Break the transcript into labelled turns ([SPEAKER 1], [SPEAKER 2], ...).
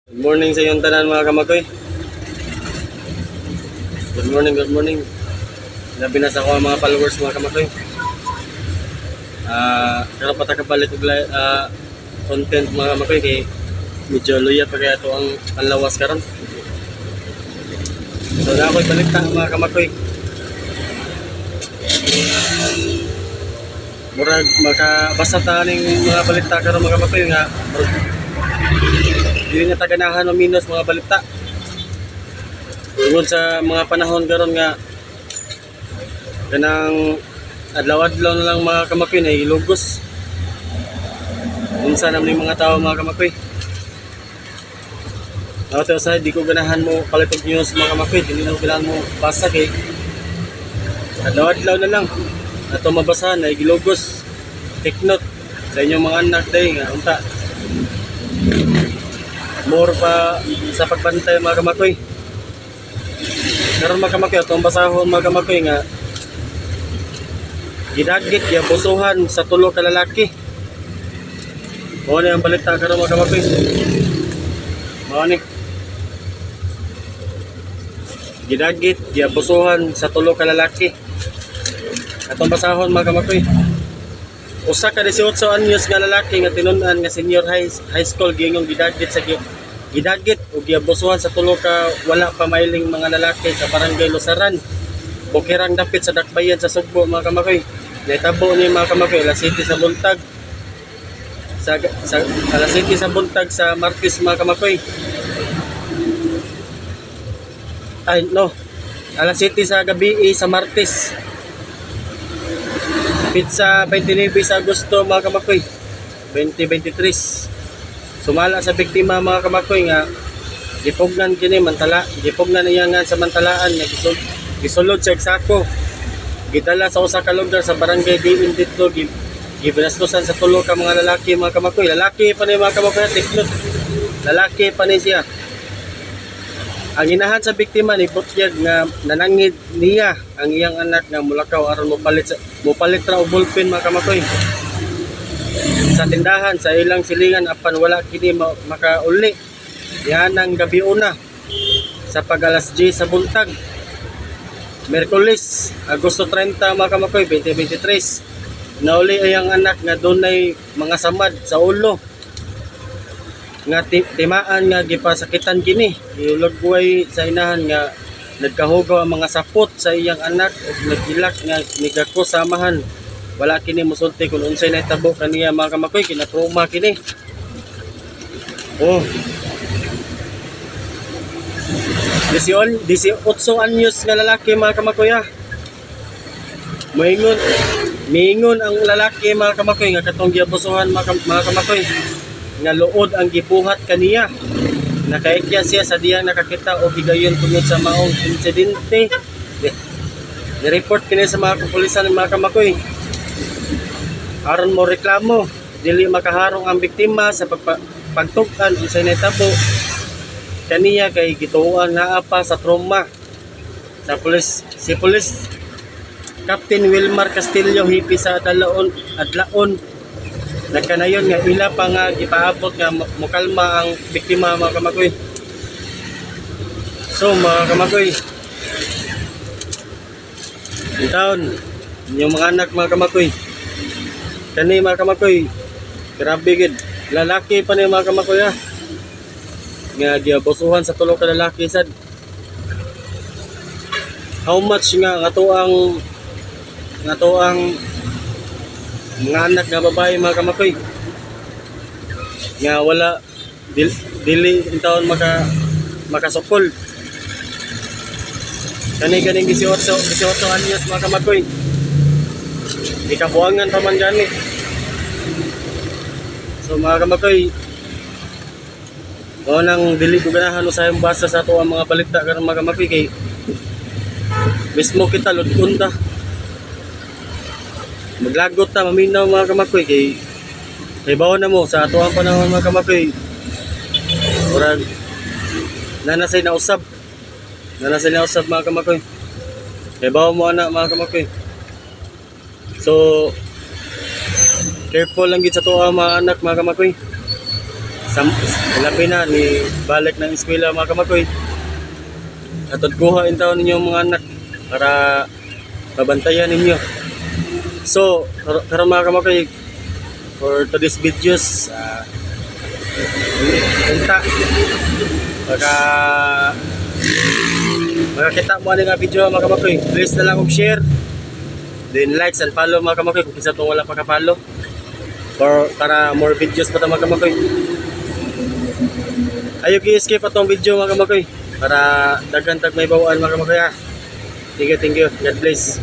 [SPEAKER 1] Good morning sa iyong tanan mga kamakoy. Good morning, good morning. Labi na sa ako ang mga followers mga kamakoy. Pero patakabalit og content mga kamakoy kay medyo luya pa kaya ito ang panlawas karon. So na ako'y balita mga kamakoy. Murag makabasa ta ning mga balita karon mga kamakoy nga dili na taganahan o minus mga balita. Tungod sa mga panahon karon nga kanang adlaw-adlaw na lang mga kamakoy na ilugos. Unsa naman yung mga tao mga kamakoy. Ako sa di ko ganahan mo palitog news mga kamakoy, dili na ko ganahan mo basa kay adlaw-adlaw na lang. Ato mabasa na igilugos. Take note sa inyong mga anak day nga unta. More pa sa pagbantay mga kamakoy. Karon mga kamakoy atong basahon mga kamakoy nga gidagit ya busuhan sa tulo ka lalaki. Mao ni ang balita karon mga kamakoy. Mao ni gidagit ya busuhan sa tulo ka lalaki. Atong basahon mga kamakoy. Usa ka 18 anyos nga lalaki nga tinun-an nga senior high school gingong gidagit o giabusuhan sa tulo ka wala pa mailing mga lalaki sa barangay Lusaran. Bukirang dapit sa Dakbayan sa Sugbo mga kamakoy. Naitabo ni mga kamakoy alas 7 sa buntag. Sa alas 7 sa buntag sa Martes mga kamakoy. Ay no. Alas 7 sa gabi sa Martes. Pizza 29 sa Agosto mga kamakoy 2023. Sumala sa biktima mga kamakoy nga gipugnan kini gipugnan niya nga sa mantalaan nga gisulod sa eksako. Gidala sa usa ka lugar sa barangay Diin dito gibinastusan sa tulo ka mga lalaki mga kamakoy. Lalaki pa ni mga kamakoy tiklot. Lalaki pa ni siya. Ang inahan sa biktima ni Butyag nga nanangid niya ang iyang anak nga mulakaw aron mopalit ra og ballpen mga kamakoy. Sa tindahan sa ilang silingan apan wala kini makauli. Yan ang gabi una sa pag-alas 10 sa buntag. Miyerkules, Agosto 30 mga kamakoy 2023. Nauli ang anak nga dunay mga samad sa ulo. Nga timaan nga gipasakitan kini. Iulagway sa inahan nga nagkahugaw ang mga sapot sa iyang anak ug nagilak nga nigako samahan. Wala kini musulti kung unsay nahitabo kaniya mga kamakoy, kinatrauma kini. Oh. 18 anyos nga lalaki mga kamakoy ha. Miingon ang lalaki mga kamakoy nga katong giabusuhan mga kamakoy. Nga luod ang gibuhat kaniya. Nakaikya siya sa diyang nakakita o higayon tungod sa maong insidente. Ni-report kini sa mga kapulisan ng mga kamakoy. Aron mo reklamo, dili makaharong ang biktima sa pagtug-an unsay nahitabo kaniya kay gituoan nga apa sa trauma. Si Police Captain Wilmar Castillo hipi sa adlaon nagkanayon nga ila pa nga gipaabot nga mokalma ang biktima mga kamakoy. So mga kamakoy, in taon yung mga anak mga kamakoy kani mga kamakoy, grabe gid. Lalaki pa ni mga kamakoy ha. Nga giabusuhan sa tulo ka lalaki sad. How much nga ato ang mga anak nga babae mga kamakoy. Nga wala dili in taon makasukol. Kani 18 anyos mga kamakoy. Ikabuangan pa man gani. So mga kamakoy, o nang dili ko ganahan usayong basa sa ato ang mga balita karon mga kamakoy kay mismo kita ludkon ta. Maglagot ta maminaw mga kamakoy kay bawo na mo sa ato ang panahon mga kamakoy. Murag nanasay na usab mga kamakoy. Kay bawo mo ana mga kamakoy. So careful lang gid sa tuwa mga anak mga kamakoy. Labi na ni balik ng eskwela mga kamakoy. Atod kuha in taon ninyo mga anak para mabantayan ninyo. So, karon mga kamakoy, for today's videos, punta baka makakita mo nga video mga kamakoy. Please na lang og share, then likes and follow mga kamakoy kung kinsa tong wala pa ka-follow, for para more videos pa ta mga kamakoy. Ayaw i-skip atong video mga kamakoy para daghan tag may bawaan mga kamakoy ha. Thank you, God bless.